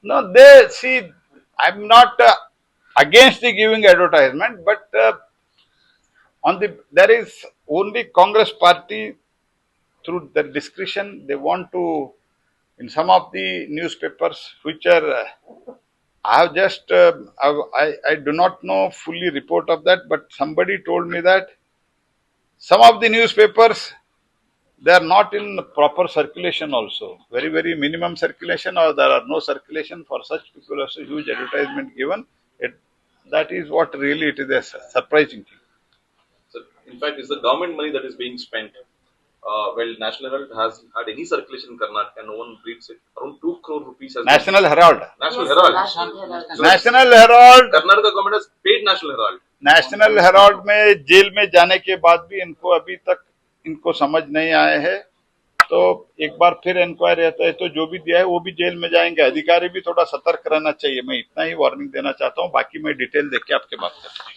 No, they see. I'm not against the giving advertisement, but on the there is only Congress party through their discretion they want to in some of the newspapers which are I have just I do not know fully report of that, but somebody told me that some of the newspapers they are not in proper circulation also. Very minimum circulation or there are no circulation for such people also huge advertisement given. It that is what really it is a surprising thing. So, in fact, it's the government money that is being spent. Well, National Herald has had any circulation in Karnataka, no one reads it. Around 2 crore rupees has National been Herald. National Herald. So National Herald Karnataka government has paid National Herald. National Herald में jail में जाने के बाद भी इनको अभी तक इनको समझ नहीं आए हैं तो एक बार फिर इंक्वायरी रहता है तो जो भी दिया है वो भी जेल में जाएंगे अधिकारी भी थोड़ा सतर्क रहना चाहिए मैं इतना ही वार्निंग देना चाहता हूँ बाकी मैं डिटेल देख के आपके बात करता हूँ